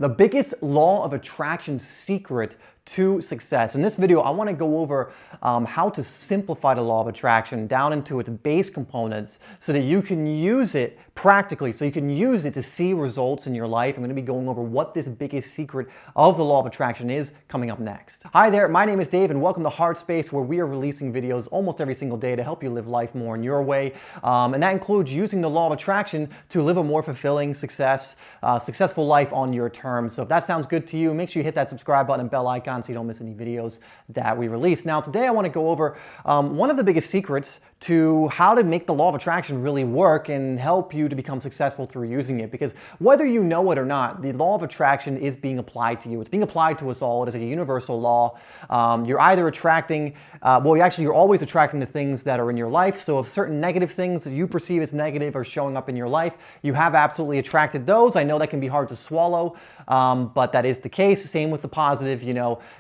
the biggest law of attraction secret to success. In this video, I want to go over how to simplify the law of attraction down into its base components so that you can use it practically, so you can use it to see results in your life. I'm going to be going over what this biggest secret of the law of attraction is coming up next. Hi there, my name is Dave and welcome to HeartSpace, where we are releasing videos almost every single day to help you live life more in your way. And that includes using the law of attraction to live a more fulfilling, successful life on your terms. So if that sounds good to you, make sure you hit that subscribe button and bell icon so you don't miss any videos that we release. Now today I want to go over one of the biggest secrets to how to make the law of attraction really work and help you to become successful through using it. Because whether you know it or not, the law of attraction is being applied to you. It's being applied to us all. It is a universal law. You're either attracting, you're always attracting the things that are in your life. So if certain negative things that you perceive as negative are showing up in your life, you have absolutely attracted those. I know that can be hard to swallow, but that is the case. Same with the positive,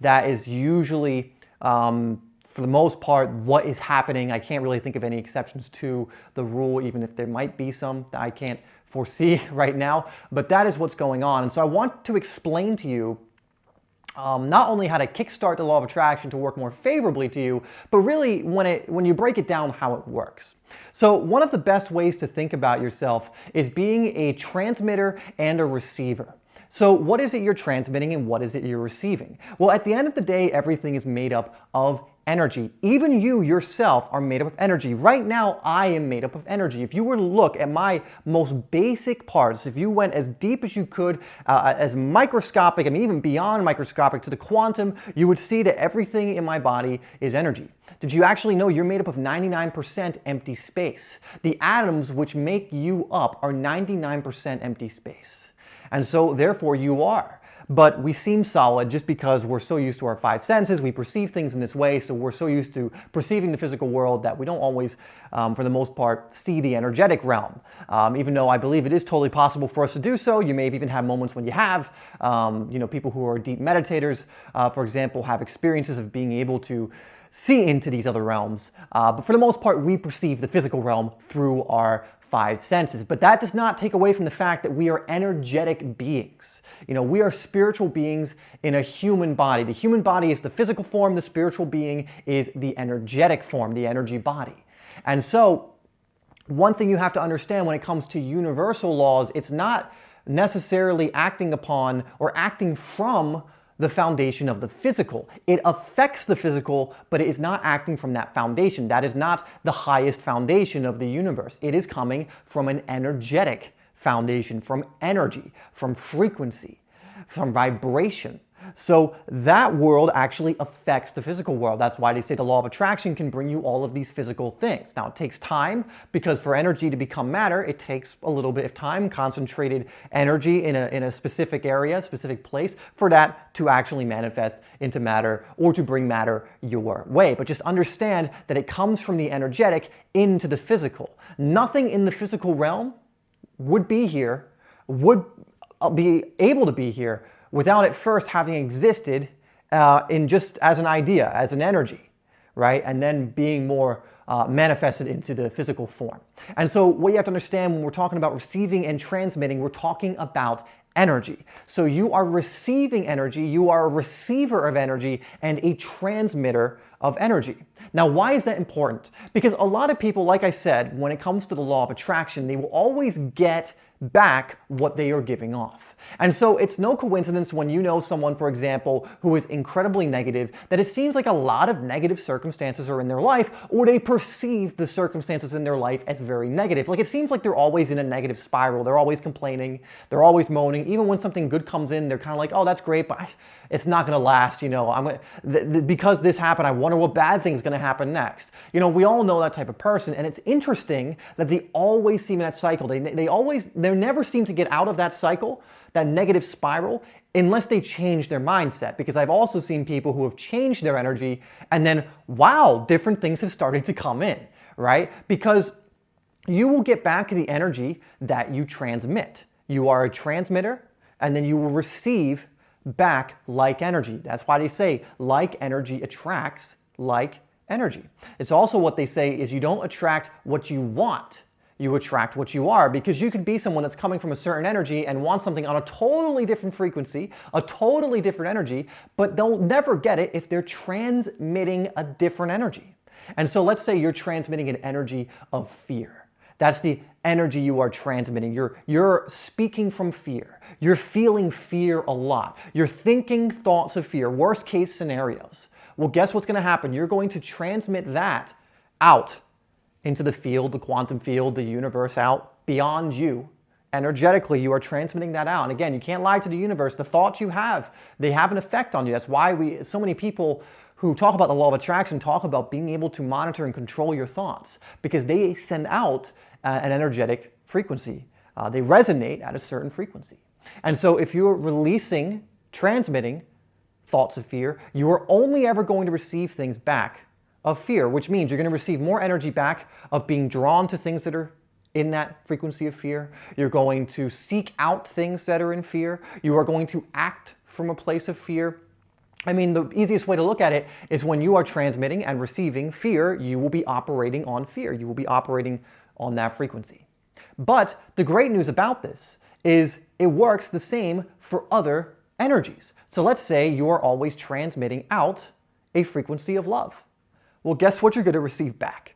that is usually, for the most part, what is happening. I can't really think of any exceptions to the rule, even if there might be some that I can't foresee right now, but that is what's going on. And so I want to explain to you not only how to kickstart the law of attraction to work more favorably to you, but really when you break it down, how it works. So one of the best ways to think about yourself is being a transmitter and a receiver. So what is it you're transmitting and what is it you're receiving? Well, at the end of the day, everything is made up of energy. Even you yourself are made up of energy. Right now, I am made up of energy. If you were to look at my most basic parts, if you went as deep as you could, as microscopic, even beyond microscopic to the quantum, you would see that everything in my body is energy. Did you actually know you're made up of 99% empty space? The atoms which make you up are 99% empty space. And so therefore you are. But we seem solid just because we're so used to our five senses. We perceive things in this way, so we're so used to perceiving the physical world that we don't always, for the most part, see the energetic realm. Even though I believe it is totally possible for us to do so. You may have even had moments when you have. People who are deep meditators, for example, have experiences of being able to see into these other realms. But for the most part, we perceive the physical realm through our five senses. But that does not take away from the fact that we are energetic beings. We are spiritual beings in a human body. The human body is the physical form. The spiritual being is the energetic form, the energy body. And so one thing you have to understand when it comes to universal laws, it's not necessarily acting upon or acting from the foundation of the physical. It affects the physical, but it is not acting from that foundation. That is not the highest foundation of the universe. It is coming from an energetic foundation, from energy, from frequency, from vibration. So that world actually affects the physical world. That's why they say the law of attraction can bring you all of these physical things. Now, it takes time because for energy to become matter, it takes a little bit of time, concentrated energy in a specific area, specific place, for that to actually manifest into matter or to bring matter your way. But just understand that it comes from the energetic into the physical. Nothing in the physical realm would be here, would be able to be here without it first having existed in just as an idea, as an energy, right? And then being more manifested into the physical form. And so what you have to understand when we're talking about receiving and transmitting, we're talking about energy. So you are receiving energy, you are a receiver of energy and a transmitter of energy. Now, why is that important? Because a lot of people, like I said, when it comes to the law of attraction, they will always get back what they are giving off. And so it's no coincidence when you know someone, for example, who is incredibly negative, that it seems like a lot of negative circumstances are in their life, or they perceive the circumstances in their life as very negative. Like it seems like they're always in a negative spiral. They're always complaining. They're always moaning. Even when something good comes in, they're kind of like, oh, that's great, but it's not going to last. Because this happened, I wonder what bad thing is going to happen next. We all know that type of person. And it's interesting that they always seem in that cycle. They never seem to get out of that cycle, that negative spiral, unless they change their mindset. Because I've also seen people who have changed their energy and then, wow, different things have started to come in, right? Because you will get back the energy that you transmit. You are a transmitter and then you will receive back like energy. That's why they say like energy attracts like energy. It's also what they say is you don't attract what you want. you attract what you are, because you could be someone that's coming from a certain energy and wants something on a totally different frequency, a totally different energy, but they'll never get it if they're transmitting a different energy. And so let's say you're transmitting an energy of fear. That's the energy you are transmitting. You're speaking from fear. You're feeling fear a lot. You're thinking thoughts of fear, worst case scenarios. Well, guess what's going to happen? You're going to transmit that out into the field, the quantum field, the universe, out beyond you. Energetically, you are transmitting that out. And again, you can't lie to the universe. The thoughts you have, they have an effect on you. That's why so many people who talk about the law of attraction talk about being able to monitor and control your thoughts, because they send out an energetic frequency. They resonate at a certain frequency. And so if you're transmitting thoughts of fear, you are only ever going to receive things back of fear, which means you're going to receive more energy back of being drawn to things that are in that frequency of fear. You're going to seek out things that are in fear. You are going to act from a place of fear. I mean, the easiest way to look at it is when you are transmitting and receiving fear, you will be operating on fear. You will be operating on that frequency. But the great news about this is it works the same for other energies. So let's say you're always transmitting out a frequency of love. Well, guess what you're going to receive back?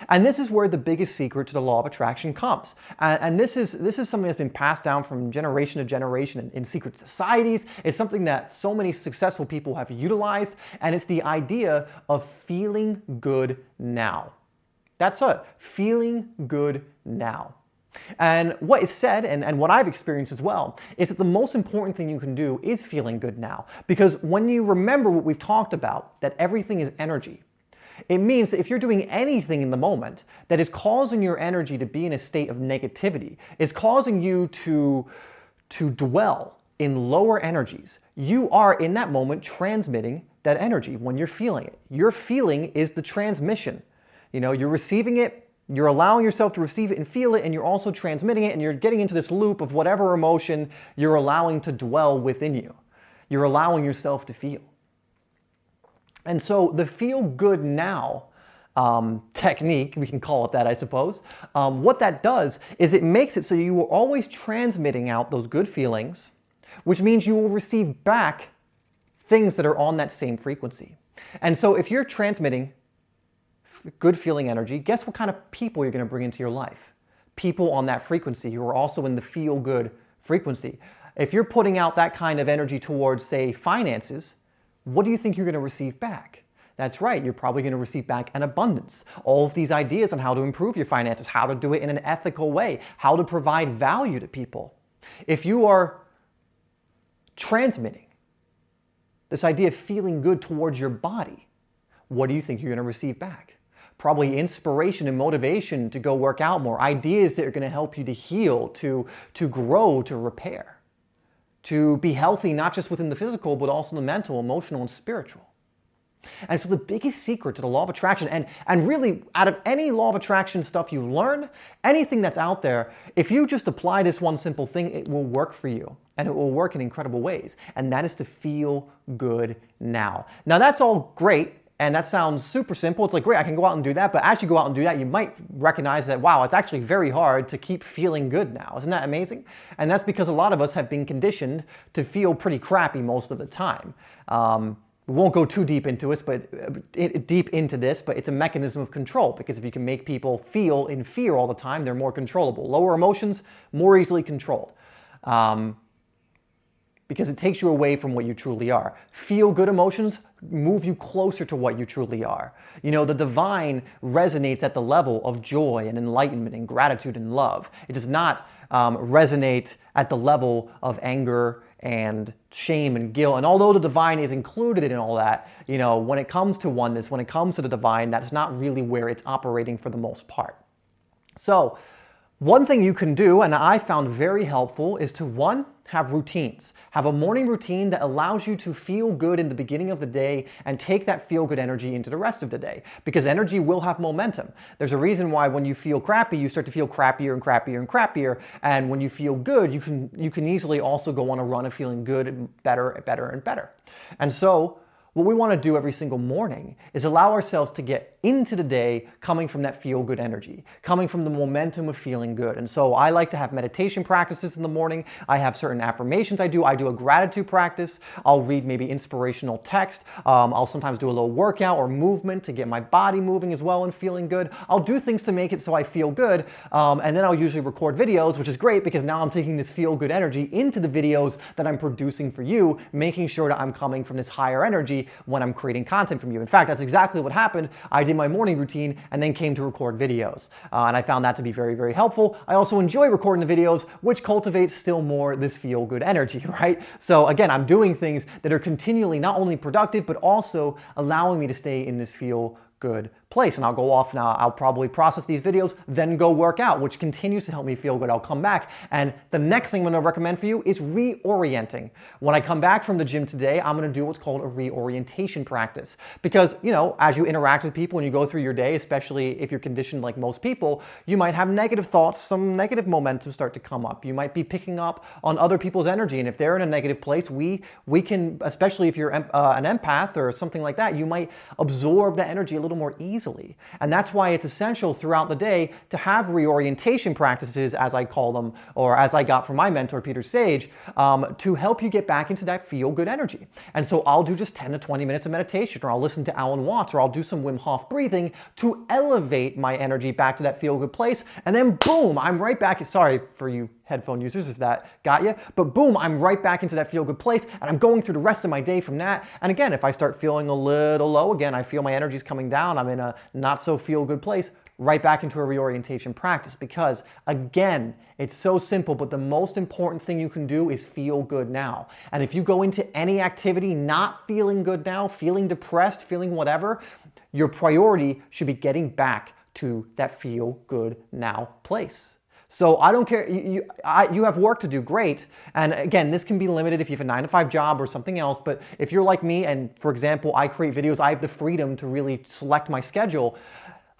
And this is where the biggest secret to the law of attraction comes. And this is something that's been passed down from generation to generation in secret societies. It's something that so many successful people have utilized, and it's the idea of feeling good now. That's it, feeling good now. And what is said, and what I've experienced as well, is that the most important thing you can do is feeling good now. Because when you remember what we've talked about, that everything is energy, it means that if you're doing anything in the moment that is causing your energy to be in a state of negativity, is causing you to dwell in lower energies, you are in that moment transmitting that energy when you're feeling it. Your feeling is the transmission. You're receiving it, you're allowing yourself to receive it and feel it, and you're also transmitting it, and you're getting into this loop of whatever emotion you're allowing to dwell within you. You're allowing yourself to feel. And so the feel good now technique, we can call it that, I suppose, what that does is it makes it so you are always transmitting out those good feelings, which means you will receive back things that are on that same frequency. And so if you're transmitting good feeling energy, guess what kind of people you're going to bring into your life? People on that frequency who are also in the feel good frequency. If you're putting out that kind of energy towards, say, finances, what do you think you're going to receive back? That's right, you're probably going to receive back an abundance. All of these ideas on how to improve your finances, how to do it in an ethical way, how to provide value to people. If you are transmitting this idea of feeling good towards your body, what do you think you're going to receive back? Probably inspiration and motivation to go work out more, ideas that are going to help you to heal, to grow, to repair, to be healthy, not just within the physical, but also the mental, emotional, and spiritual. And so the biggest secret to the law of attraction, and really out of any law of attraction stuff you learn, anything that's out there, if you just apply this one simple thing, it will work for you. And it will work in incredible ways. And that is to feel good now. Now that's all great. And that sounds super simple. It's like, great, I can go out and do that. But as you go out and do that, you might recognize that, wow, it's actually very hard to keep feeling good now. Isn't that amazing? And that's because a lot of us have been conditioned to feel pretty crappy most of the time. We won't go too deep into this, but it's a mechanism of control, because if you can make people feel in fear all the time, they're more controllable. Lower emotions, more easily controlled. Because it takes you away from what you truly are. Feel good emotions move you closer to what you truly are. The divine resonates at the level of joy and enlightenment and gratitude and love. It does not resonate at the level of anger and shame and guilt. And although the divine is included in all that, when it comes to oneness, when it comes to the divine, that's not really where it's operating for the most part. So, one thing you can do, and I found very helpful, is to, one, have routines. Have a morning routine that allows you to feel good in the beginning of the day and take that feel-good energy into the rest of the day. Because energy will have momentum. There's a reason why when you feel crappy, you start to feel crappier and crappier and crappier. And when you feel good, you can easily also go on a run of feeling good and better and better and better. And so, what we want to do every single morning is allow ourselves to get into the day coming from that feel-good energy, coming from the momentum of feeling good. And so I like to have meditation practices in the morning. I have certain affirmations I do. I do a gratitude practice. I'll read maybe inspirational text. I'll sometimes do a little workout or movement to get my body moving as well and feeling good. I'll do things to make it so I feel good. And then I'll usually record videos, which is great because now I'm taking this feel-good energy into the videos that I'm producing for you, making sure that I'm coming from this higher energy when I'm creating content from you. In fact, that's exactly what happened. I did my morning routine and then came to record videos. And I found that to be very, very helpful. I also enjoy recording the videos, which cultivates still more this feel-good energy, right? So again, I'm doing things that are continually not only productive, but also allowing me to stay in this feel-good place. And I'll go off now. I'll probably process these videos, then go work out, which continues to help me feel good. I'll come back. And the next thing I'm going to recommend for you is reorienting. When I come back from the gym today, I'm going to do what's called a reorientation practice. Because, you know, as you interact with people and you go through your day, especially if you're conditioned like most people, you might have negative thoughts, some negative momentum start to come up. You might be picking up on other people's energy. And if they're in a negative place, we can, especially if you're an empath or something like that, you might absorb that energy a little more easily. And that's why it's essential throughout the day to have reorientation practices, as I call them, or as I got from my mentor, Peter Sage, to help you get back into that feel-good energy. And so I'll do just 10 to 20 minutes of meditation, or I'll listen to Alan Watts, or I'll do some Wim Hof breathing to elevate my energy back to that feel-good place. And then boom, I'm right back. Sorry for you headphone users if that got you, but boom, I'm right back into that feel-good place, and I'm going through the rest of my day from that. And again, if I start feeling a little low again, I feel my energy's coming down, I'm in a not so feel-good place, right back into a reorientation practice. Because again, it's so simple, but the most important thing you can do is feel good now. And if you go into any activity not feeling good now, feeling depressed, feeling whatever, your priority should be getting back to that feel good now place. So I don't care, you have work to do, great. And again, this can be limited if you have a 9-to-5 job or something else, but if you're like me and, for example, I create videos, I have the freedom to really select my schedule.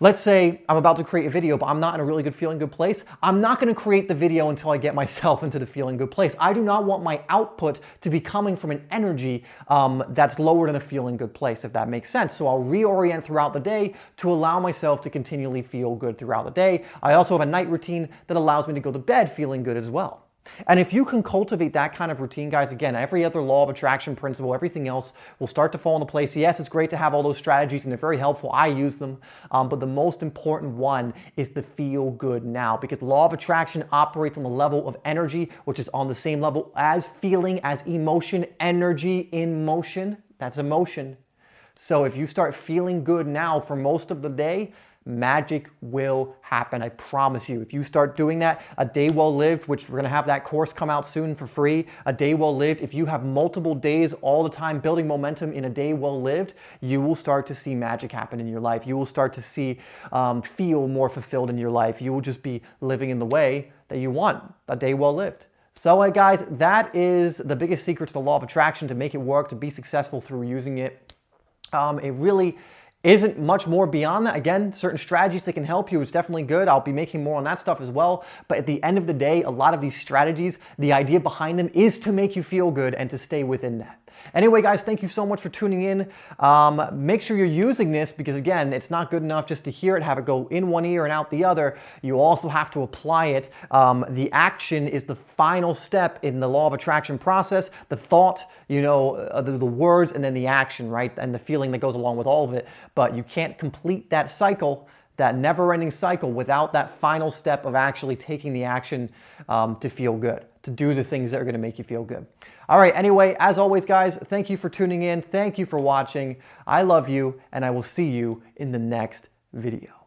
Let's say I'm about to create a video, but I'm not in a really good feeling good place. I'm not gonna create the video until I get myself into the feeling good place. I do not want my output to be coming from an energy that's lower than a feeling good place, if that makes sense. So I'll reorient throughout the day to allow myself to continually feel good throughout the day. I also have a night routine that allows me to go to bed feeling good as well. And if you can cultivate that kind of routine, guys, again, every other law of attraction principle, everything else will start to fall into place. Yes, it's great to have all those strategies and they're very helpful. I use them. But the most important one is the feel good now, because law of attraction operates on the level of energy, which is on the same level as feeling, as emotion, energy in motion. That's emotion. So if you start feeling good now for most of the day, magic will happen. I promise you. If you start doing that, a day well lived, which we're going to have that course come out soon for free, a day well lived, if you have multiple days all the time building momentum in a day well lived, you will start to see magic happen in your life. You will start to see, feel more fulfilled in your life. You will just be living in the way that you want, a day well lived. So guys, that is the biggest secret to the law of attraction, to make it work, to be successful through using it. It really isn't much more beyond that. Again, certain strategies that can help you is definitely good. I'll be making more on that stuff as well. But at the end of the day, a lot of these strategies, the idea behind them is to make you feel good and to stay within that. Anyway, guys, thank you so much for tuning in. Make sure you're using this, because again, it's not good enough just to hear it, have it go in one ear and out the other. You also have to apply it. The action is the final step in the law of attraction process. The thought, you know, the words, and then the action, right? And the feeling that goes along with all of it. But you can't complete that cycle, that never-ending cycle, without that final step of actually taking the action to feel good, to do the things that are going to make you feel good. All right, anyway, as always, guys, thank you for tuning in. Thank you for watching. I love you, and I will see you in the next video.